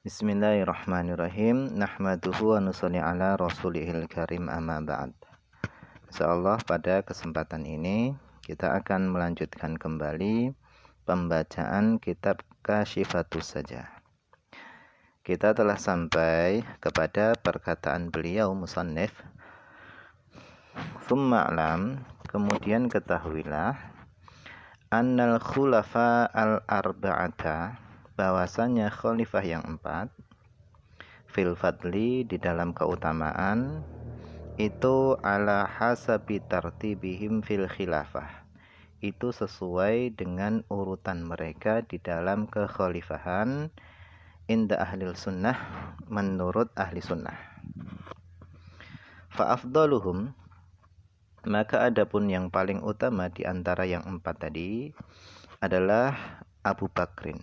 Bismillahirrahmanirrahim. Nahmaduhu wa nusalli ala rasulihil karim amma ba'd. Insyaallah pada kesempatan ini kita akan melanjutkan kembali pembacaan kitab Kasyifatus Sajah. Kita telah sampai kepada perkataan beliau musannif, "Tsumma alam," kemudian ketahuilah, annal khulafa al-arba'ata, bahwasanya khalifah yang 4, fil fadli, di dalam keutamaan, itu ala hasabi tartibihim fil khilafah, itu sesuai dengan urutan mereka di dalam kekhalifahan, inda ahlil sunnah, menurut ahli sunnah. Fa afdaluhum, maka adapun yang paling utama di antara yang 4 tadi adalah Abu Bakrin.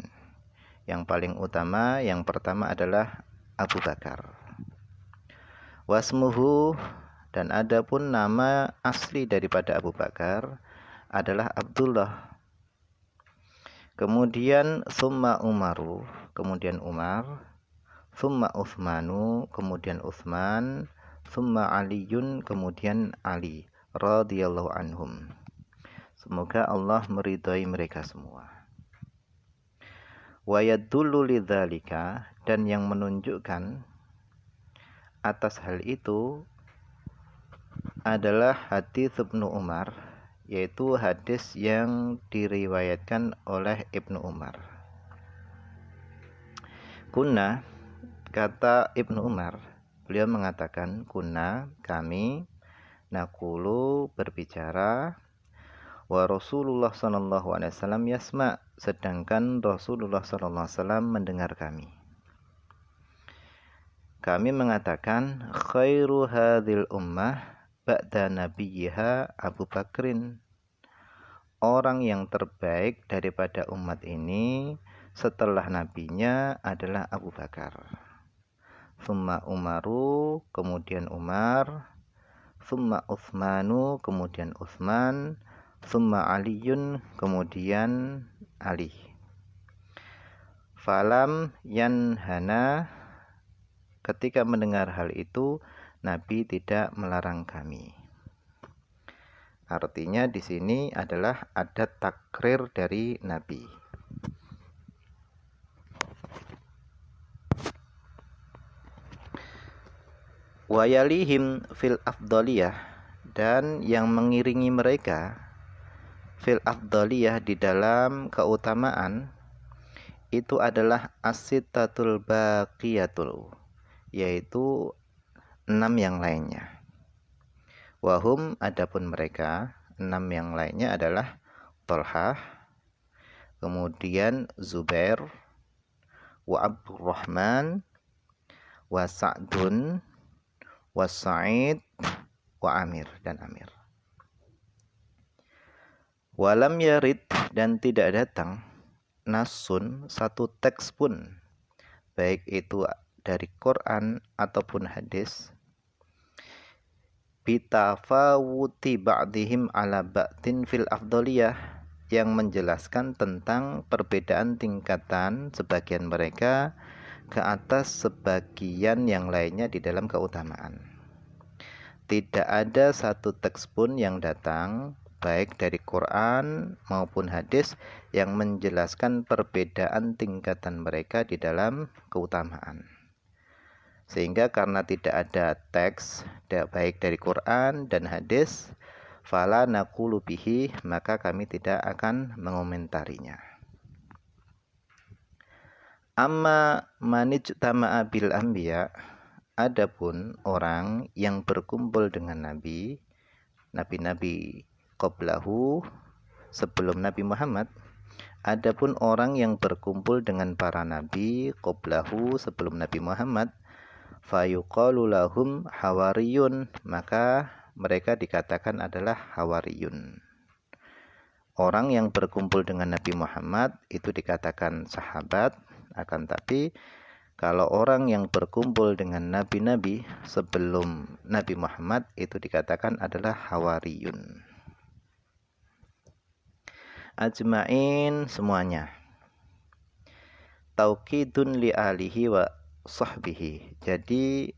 Yang paling utama, yang pertama adalah Abu Bakar. Wasmuhu, dan adapun nama asli daripada Abu Bakar adalah Abdullah. Kemudian summa Umaru, kemudian Umar, summa Utsmanu, kemudian Utsman, summa Aliyun, kemudian Ali radhiyallahu anhum. Semoga Allah meridhai mereka semua. Wa yadullu lidzalika, dan yang menunjukkan atas hal itu adalah hadis Ibnu Umar, yaitu hadis yang diriwayatkan oleh Ibnu Umar. Kunna, kata Ibnu Umar, beliau mengatakan, kunna, kami, naqulu, berbicara, wa Rasulullah sallallahu alaihi wasallam yasma', sedangkan Rasulullah sallallahu alaihi wasallam mendengar kami. Kami mengatakan, khairu hadhil ummah ba'da nabiyha Abu Bakrin, orang yang terbaik daripada umat ini setelah nabinya adalah Abu Bakar. Summa Umaru, kemudian Umar, summa Utsmanu, kemudian Utsman, summa Aliyun, kemudian Ali. Falam yanhana, ketika mendengar hal itu Nabi tidak melarang kami. Artinya di sini adalah ada takrir dari Nabi. Wa yalihim fil afdaliyah, dan yang mengiringi mereka fil afdaliyah, di dalam keutamaan, itu adalah as-sittatul baqiyatul, yaitu 6 yang lainnya. Wahum, adapun mereka 6 yang lainnya adalah Thalhah, kemudian Zubair, wa Abdurrahman, wa Sa'dun, wa Sa'id, wa Amir, dan Amir. Walam yarid, dan tidak datang nasun, satu teks pun, baik itu dari Quran ataupun hadis, bitafawuti ba'dihim ala ba'din fil afdaliyah, yang menjelaskan tentang perbedaan tingkatan sebagian mereka ke atas sebagian yang lainnya di dalam keutamaan. Tidak ada satu teks pun yang datang baik dari Quran maupun hadis yang menjelaskan perbedaan tingkatan mereka di dalam keutamaan. Sehingga karena tidak ada teks baik dari Quran dan hadis, fala naqulu bihi, maka kami tidak akan mengomentarinya. Amma manijtama'a bil anbiya, adapun orang yang berkumpul dengan nabi-nabi qablahu, sebelum Nabi Muhammad, adapun orang yang berkumpul dengan para nabi qablahu, sebelum Nabi Muhammad, fayuqalu lahum hawariyun, maka mereka dikatakan adalah hawariyun. Orang yang berkumpul dengan Nabi Muhammad itu dikatakan sahabat, akan tapi kalau orang yang berkumpul dengan nabi-nabi sebelum Nabi Muhammad itu dikatakan adalah hawariyun. Ajma'in, semuanya. taukidun li alihi wa sahbihi. Jadi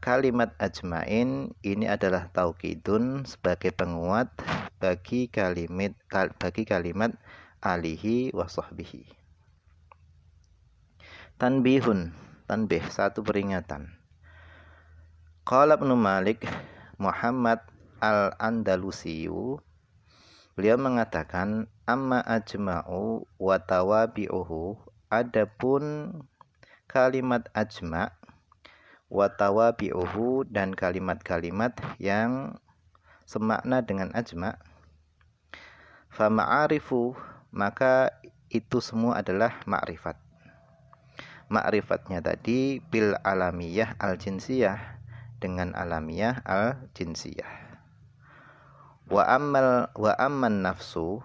kalimat ajmain ini adalah taukidun sebagai penguat bagi kalimat alihi wa sahbihi. Tanbih satu peringatan. Qala Ibnu Malik Muhammad al-Andalusiyu, beliau mengatakan amma ajma'u wa tawabi'uhu, adapun kalimat ajma' wa tawabi'uhu dan kalimat-kalimat yang semakna dengan ajma', fa ma'arifu, maka itu semua adalah ma'rifat. Ma'rifatnya tadi bil alamiyah al-jinsiyah, dengan alamiah al-jinsiyah. Wa amman nafsu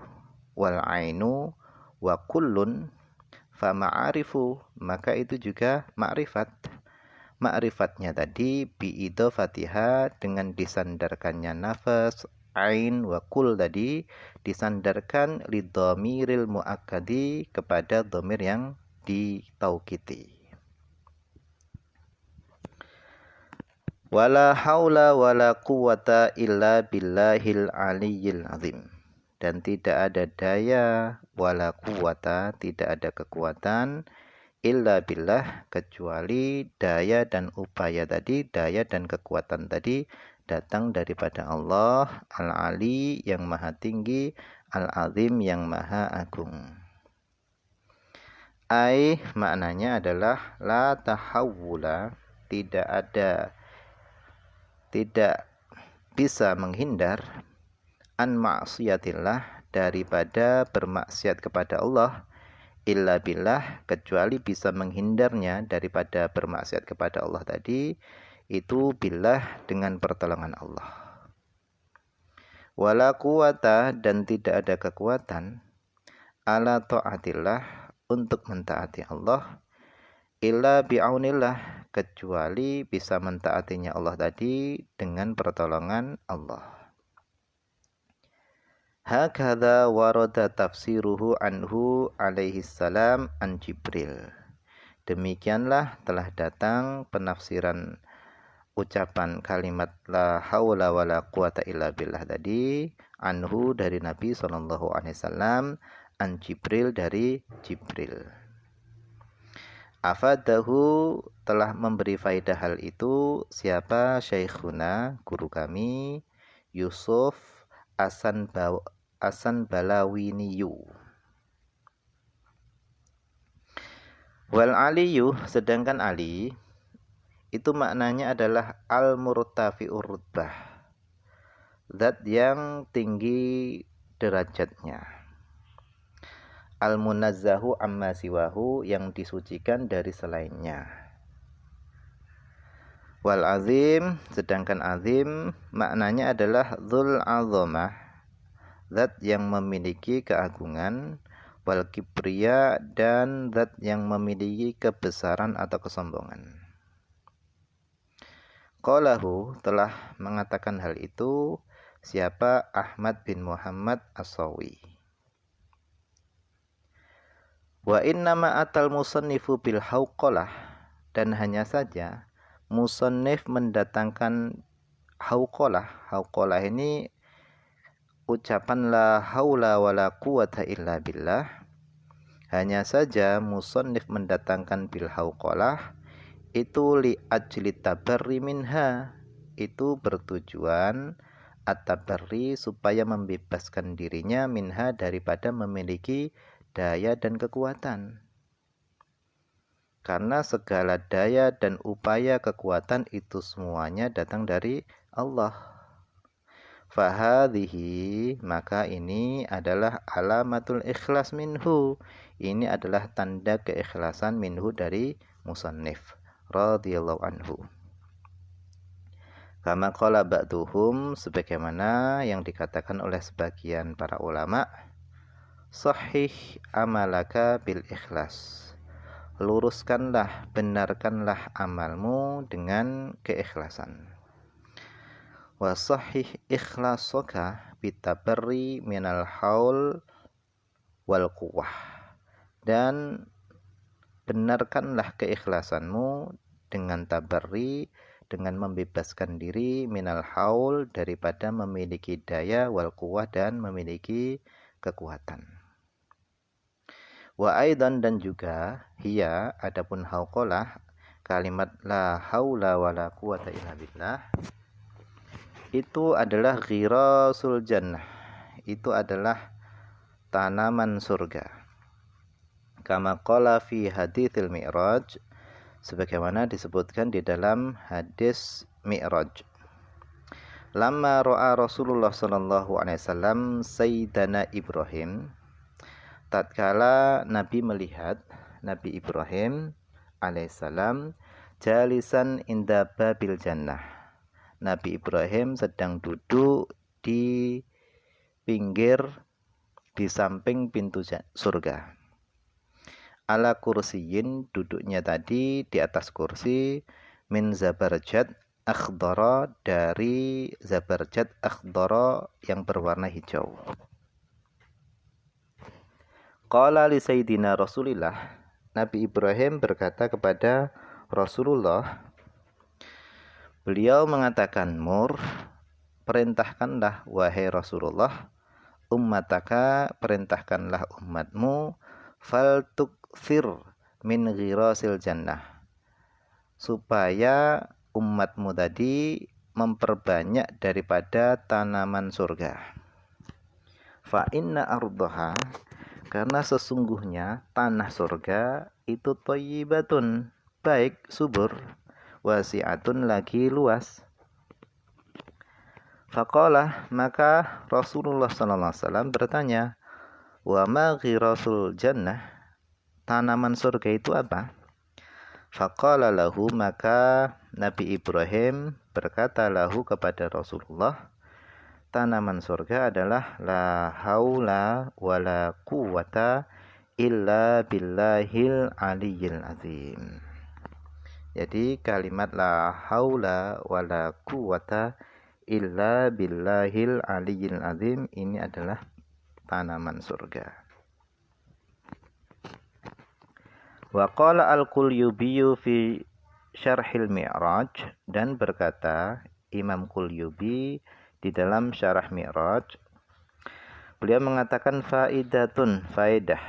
wal ainu wa kullun fa ma'arifu, maka itu juga ma'rifat. Ma'rifatnya tadi bi idhofatiha, dengan disandarkannya nafas, ain, wa kull tadi disandarkan li dhamiril muakkadi, kepada dhamir yang ditaukiti. Wala haula wala quwata illa billahil aliyyil azim, dan tidak ada daya, wala quwata, tidak ada kekuatan, illa billah, kecuali daya dan upaya tadi, daya dan kekuatan tadi datang daripada Allah al-ali, yang maha tinggi, al-azim, yang maha agung. Ai, maknanya adalah la tahawula, tidak bisa menghindar, an ma'siyatillah, daripada bermaksiat kepada Allah, illa billah, kecuali bisa menghindarnya daripada bermaksiat kepada Allah tadi, itu billah, dengan pertolongan Allah. Wala quwata, dan tidak ada kekuatan, ala ta'atillah, untuk mentaati Allah, illa bi'aunillah, kecuali bisa mentaatinya Allah tadi dengan pertolongan Allah. Hakadha warada tafsiruhu anhu alaihi salam an Jibril. Demikianlah telah datang penafsiran ucapan kalimat la haula wala quwata illa billah tadi, anhu, dari Nabi SAW, an Jibril, dari Jibril. Afadahu, telah memberi faedah hal itu siapa? Syekhuna, guru kami, Yusuf Asan Balawiniyu. Wal aliyu, sedangkan Ali itu maknanya adalah al-murtafi'ur rutbah, zat yang tinggi derajatnya. Al-munazzahu amma siwahu, yang disucikan dari selainnya. Wal azim, sedangkan azim maknanya adalah dzul azamah, zat yang memiliki keagungan, wal kibriya, dan zat yang memiliki kebesaran atau kesombongan. Qalahu, telah mengatakan hal itu siapa? Ahmad bin Muhammad As-Sawi. Wa innama atal musannifu bil hauqalah, dan hanya saja musannif mendatangkan hauqalah. Hauqalah ini ucapan la haula wala quwata illa billah. Hanya saja musannif mendatangkan bil hauqalah itu li ajli tabarri minha, itu bertujuan at-tabarri, supaya membebaskan dirinya, minha, daripada memiliki daya dan kekuatan. Karena segala daya dan upaya kekuatan itu semuanya datang dari Allah. Fahadhihi, maka ini adalah alamatul ikhlas minhu, ini adalah tanda keikhlasan minhu, dari musannif radhiyallahu anhu. Kama qala ba'duhum, sebagaimana yang dikatakan oleh sebagian para ulama, sahih amalaka bil ikhlas, luruskanlah, benarkanlah amalmu dengan keikhlasan. Wa sahih ikhlasuka bitabarri minal haul wal quwwah, dan benarkanlah keikhlasanmu dengan tabarri, dengan membebaskan diri minal haul, daripada memiliki daya wal quwwah, dan memiliki kekuatan. Wa aidan, dan juga hiya, adapun hauqalah, kalimat la haula wala quwata illa billah, itu adalah ghirasul jannah, itu adalah tanaman surga. Kama qala fi haditsil mi'raj, sebagaimana disebutkan di dalam hadis Mi'raj. Lamma ra'a Rasulullah sallallahu alaihi wasallam Sayyidana Ibrahim, tatkala Nabi melihat Nabi Ibrahim alaihissalam jalisan inda babil jannah, Nabi Ibrahim sedang duduk di pinggir, di samping pintu surga. Ala kursiyin, duduknya tadi di atas kursi, min zabarjad akhdara, dari zabarjad akhdara yang berwarna hijau. Qala li sayyidina Rasulillah, Nabi Ibrahim berkata kepada Rasulullah, beliau mengatakan, mur, perintahkanlah wahai Rasulullah, ummataka, perintahkanlah umatmu, fal tukthir min ghirasil jannah, supaya umatmu tadi memperbanyak daripada tanaman surga. Fa inna ardaha, karena sesungguhnya tanah surga itu thayyibatun, baik, subur, wasi'atun, lagi luas. Faqala, maka Rasulullah SAW bertanya, wa ma ghirasul jannah, tanaman surga itu apa? Faqala lahu, maka Nabi Ibrahim berkata lahu kepada Rasulullah, tanaman surga adalah la haula wala quwwata illa billahil aliyyil azim. Jadi kalimat la haula wala quwwata illa billahil aliyyil azim ini adalah tanaman surga. Wa qala al-Qulyubi fi syarhil Mi'raj, dan berkata Imam Qulyubi di dalam syarah Mi'raj, beliau mengatakan faidatun, faedah.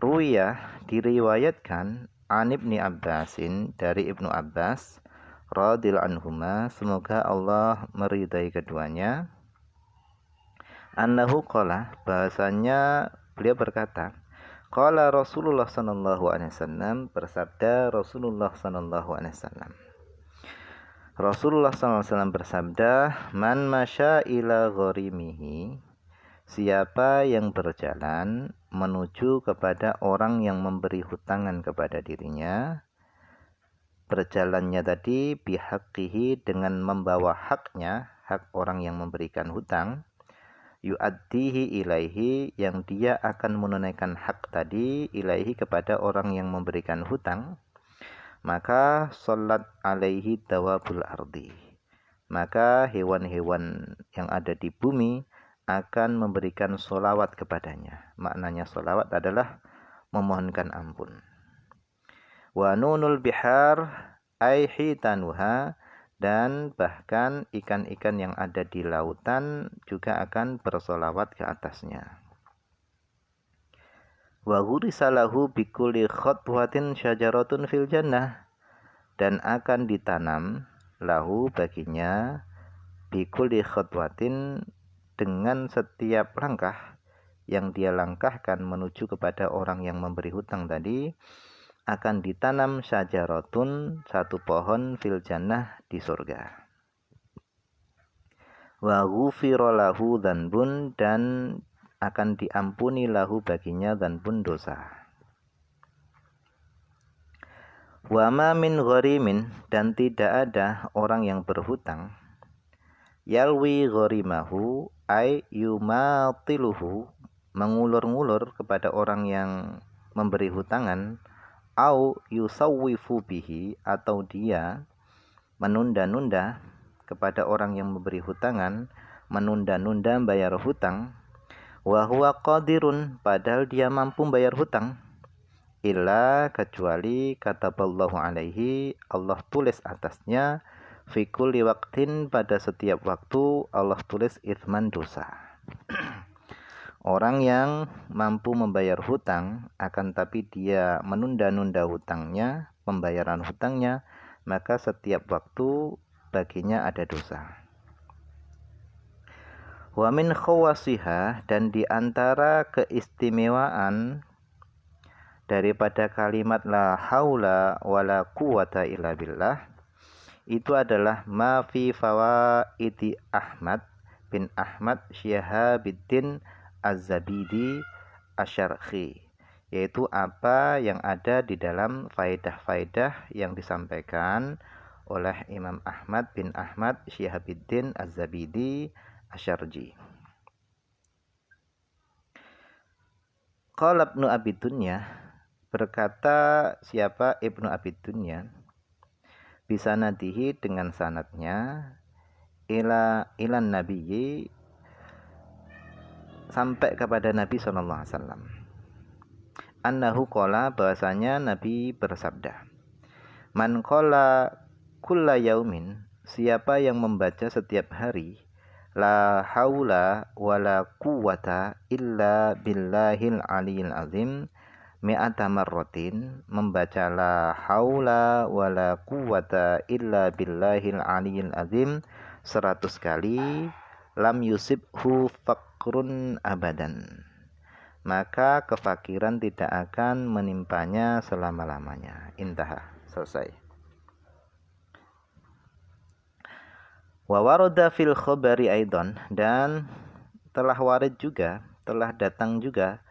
Ruwiyah, diriwayatkan, an Ibni Abbasin, dari Ibnu Abbas radhiyallahu anhuma, semoga Allah meridai keduanya, annahu qala, bahasanya beliau berkata, qala Rasulullah sallallahu alaihi wasallam, bersabda Rasulullah sallallahu alaihi wasallam, Rasulullah SAW bersabda, man masya ila gharimihi, siapa yang berjalan menuju kepada orang yang memberi hutangan kepada dirinya, berjalannya tadi bihaqqihi, dengan membawa haknya, hak orang yang memberikan hutang, yu'addihi ilaihi, yang dia akan menunaikan hak tadi, ilaihi, kepada orang yang memberikan hutang, maka salat alaihi dawabul ardi, maka hewan-hewan yang ada di bumi akan memberikan solawat kepadanya. Maknanya solawat adalah memohonkan ampun. Wa nunul bihar ay hitanuha, dan bahkan ikan-ikan yang ada di lautan juga akan bersolawat ke atasnya. Wa ghurisa lahu bikulli khatwatin syajaratun fil jannah, dan akan ditanam lahu baginya bikulli khatwatin, dengan setiap langkah yang dia langkahkan menuju kepada orang yang memberi hutang tadi, akan ditanam syajaratun, satu pohon, fil jannah, di surga. Wa ghufira lahu dzanbun, dan akan diampuni lahu baginya dzanbun, dosa. Wa ma min gharimin, dan tidak ada orang yang berhutang, yalwi gharimahu ay yumatiluhu, mengulur-ngulur kepada orang yang memberi hutangan, au yusawwifu bihi, atau dia menunda-nunda kepada orang yang memberi hutangan, menunda-nunda bayar hutang, wa huwa qadirun, padahal dia mampu bayar hutang, illa kecuali kataballahu alaihi, Allah tulis atasnya, fi kulli waqtin pada setiap waktu Allah tulis itsman dosa. Orang yang mampu membayar hutang akan tapi dia menunda-nunda hutangnya, pembayaran hutangnya, maka setiap waktu baginya ada dosa. Wa min khawasiha, dan di antara keistimewaan daripada kalimat la haula wala quwata illa billah itu adalah ma fi fawaidi Ahmad bin Ahmad Syihabuddin Az-Zabidi Asy-Syarqi, yaitu apa yang ada di dalam faedah-faedah yang disampaikan oleh Imam Ahmad bin Ahmad Syihabuddin Az-Zabidi Asy-Syarqi. Qala Ibnu Abi Dunya, berkata siapa Ibnu Abi Dunya, bisa nadihi dengan sanadnya ilan nabiyyi, sampai kepada Nabi SAW, annahu qala, bahwasanya Nabi bersabda, man qala kulla yaumin, siapa yang membaca setiap hari la haula wala quwata illa billahil aliyil azim mi'ata marratin, membaca la haula wala quwata illa billahil aliyil azim 100 kali, lam yusibhu faqrun abadan, maka kefakiran tidak akan menimpanya selama-lamanya. Intaha, selesai. Wa warada fil khabari aidan, dan telah warid juga, telah datang juga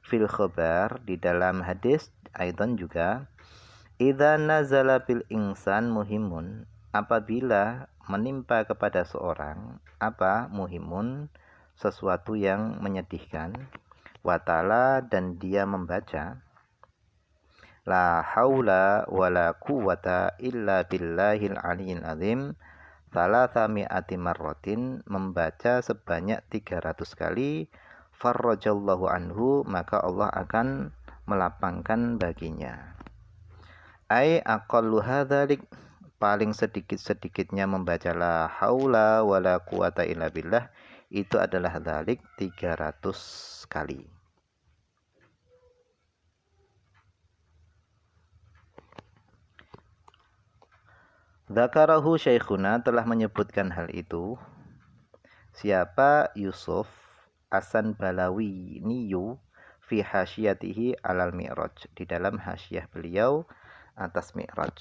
fil khabar, di dalam hadis aidan juga, idza nazala bil insan muhimun, apabila menimpa kepada seorang apa muhimun, sesuatu yang menyedihkan, watala, dan dia membaca la haula wala quwata illa billahil aliyil azim salatsa mi'ati marratin, membaca sebanyak 300 kali, farrajallahu anhu, maka Allah akan melapangkan baginya. Ai aqallu hadzalik, paling sedikit-sedikitnya membaca la haula wala quwata illa billah itu adalah dzalik 300 kali. Dzakarahu syekhuna, telah menyebutkan hal itu siapa Yusuf Asan Balawi niyu fi hasyiyatihi alal mi'raj, di dalam hasyiyah beliau atas mi'raj.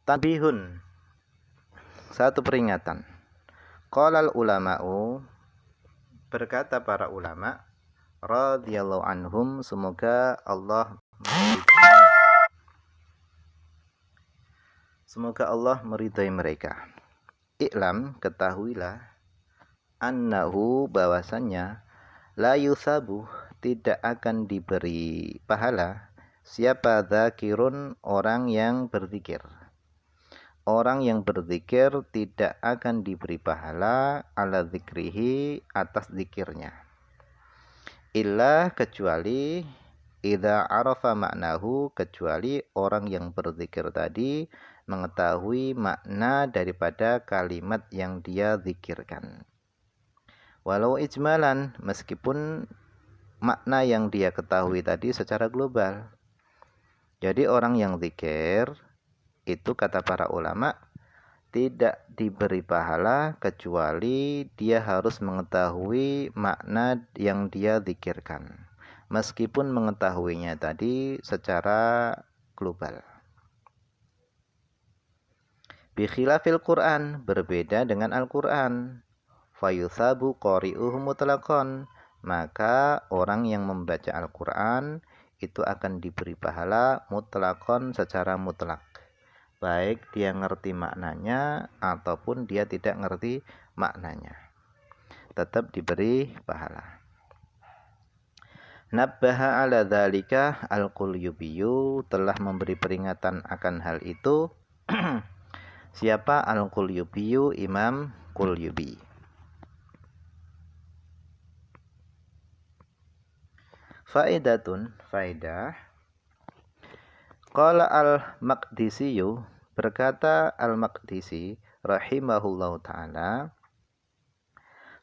Tanbihun, satu peringatan. Qalal ulama'u, berkata para ulama, radhiyallahu anhum, semoga Allah meridai mereka. I'lam, ketahuilah, annahu, bahwasannya, la yusabu, tidak akan diberi pahala, siapa dzakirun, orang yang berzikir. Orang yang berzikir tidak akan diberi pahala ala zikrihi, atas zikirnya. Illa, kecuali, idza arafa maknahu, kecuali orang yang berzikir tadi mengetahui makna daripada kalimat yang dia zikirkan. Walau ijmalan, meskipun makna yang dia ketahui tadi secara global. Jadi orang yang zikir itu, kata para ulama, tidak diberi pahala kecuali dia harus mengetahui makna yang dia zikirkan, meskipun mengetahuinya tadi secara global. Bi khilafil Qur'an, berbeda dengan Al-Qur'an. Fayuthabu qari'uhu mutlaqan, maka orang yang membaca Al-Qur'an itu akan diberi pahala mutlaqan, secara mutlak. Baik dia ngerti maknanya ataupun dia tidak ngerti maknanya, tetap diberi pahala. Nabbaha ala dzalika al-Qulyubiyu, telah memberi peringatan akan hal itu siapa? Al-Qulyubiyu, Imam Qulyubi. Faidatun, faidah. Qala al-Maqdisiyu, berkata al-Maqdisi rahimahullahu ta'ala,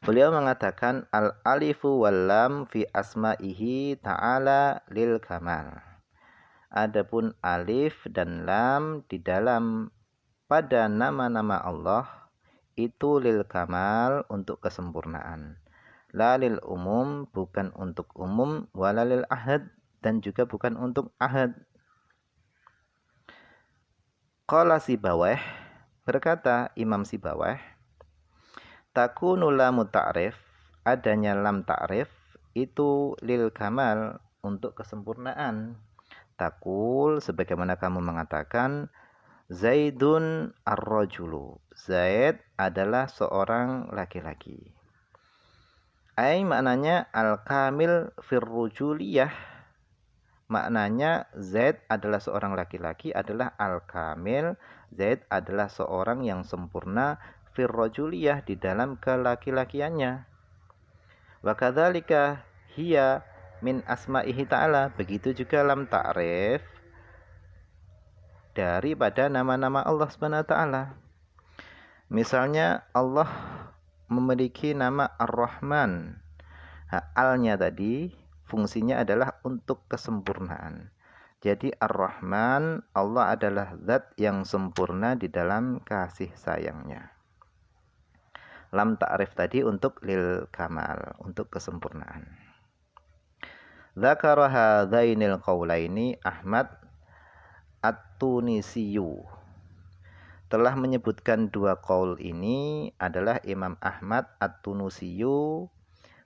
beliau mengatakan al-alifu wal lam fi asma'ihi ta'ala lil kamal. Adapun alif dan lam di dalam pada nama-nama Allah itu lil kamal, untuk kesempurnaan. La lil umum, bukan untuk umum, wala lil ahad, dan juga bukan untuk ahad. Qala Sibawayh, berkata Imam Sibawayh, takunu lamu ta'rif, adanya lam ta'rif itu lil kamal, untuk kesempurnaan. Takul, sebagaimana kamu mengatakan, Zaidun ar-rajulu, Zaid adalah seorang laki-laki. Ai, maknanya al-kamil firrujuliyah, maknanya Zaid adalah seorang laki-laki, adalah al-kamil, Zaid adalah seorang yang sempurna firrujuliyah, di dalam kelaki-lakiannya. Wa kadzalika hiya min asma'ihi ta'ala, begitu juga lam ta'rif daripada nama-nama Allah Subhanahu wa taala. Misalnya Allah memiliki nama Ar-Rahman. Al-nya tadi fungsinya adalah untuk kesempurnaan. Jadi Ar-Rahman, Allah adalah zat yang sempurna di dalam kasih sayangnya. Lam ta'rif tadi untuk lil kamal, untuk kesempurnaan. Dzakara hadzainil qaulaini Ahmad At-Tunisiyu. Telah menyebutkan dua qaul ini adalah Imam Ahmad At-Tunisiyu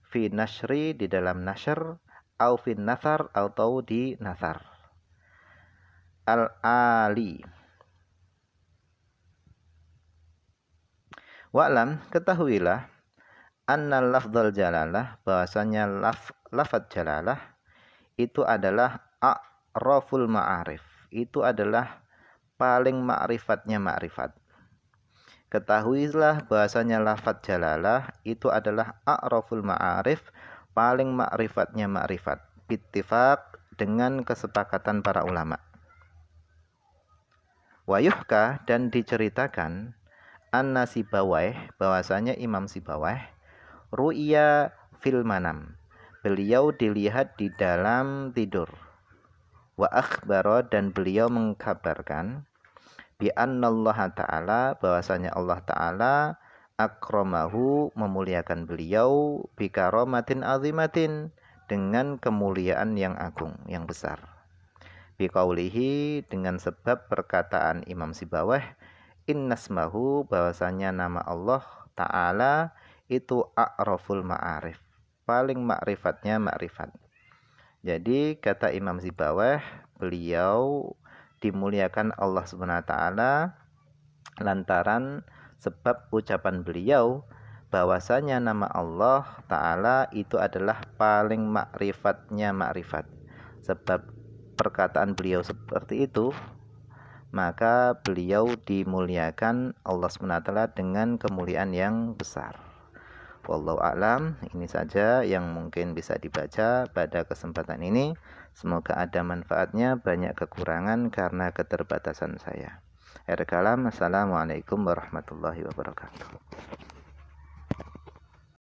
fi nashri, di dalam nashr, au fi nathar, atau di nathar. Al-Ali. Wa'lam, ketahuilah, anna lafdzal jalalah, bahasanya lafaz jalalah itu adalah a'raful ma'arif, itu adalah paling ma'rifatnya ma'rifat. Ketahuilah bahasanya lafaz jalalah itu adalah a'raful ma'arif, paling ma'rifatnya ma'rifat, bittifaq, dengan kesepakatan para ulama. Wayuhka, dan diceritakan, anna Sibawayh, bahwasanya Imam Sibawayh, ru'ya fil manam, beliau dilihat di dalam tidur. Wa akhbara, dan beliau mengkabarkan, bi annallaha ta'ala, bahwasanya Allah ta'ala akramahu, memuliakan beliau, bi karomatin azimatin, dengan kemuliaan yang agung, yang besar. Bi qaulihi, dengan sebab perkataan Imam Sibawayh, innasmahu, bahwasanya nama Allah ta'ala itu a'raful ma'arif, paling ma'rifatnya ma'rifat. Jadi kata Imam Sibawayh, beliau dimuliakan Allah Subhanahu wa taala lantaran sebab ucapan beliau bahwasanya nama Allah taala itu adalah paling ma'rifatnya ma'rifat. Sebab perkataan beliau seperti itu, maka beliau dimuliakan Allah Subhanahu wa taala dengan kemuliaan yang besar. Wallahu a'lam. Ini saja yang mungkin bisa dibaca pada kesempatan ini. Semoga ada manfaatnya, banyak kekurangan karena keterbatasan saya. Akhir kalam, assalamualaikum warahmatullahi wabarakatuh.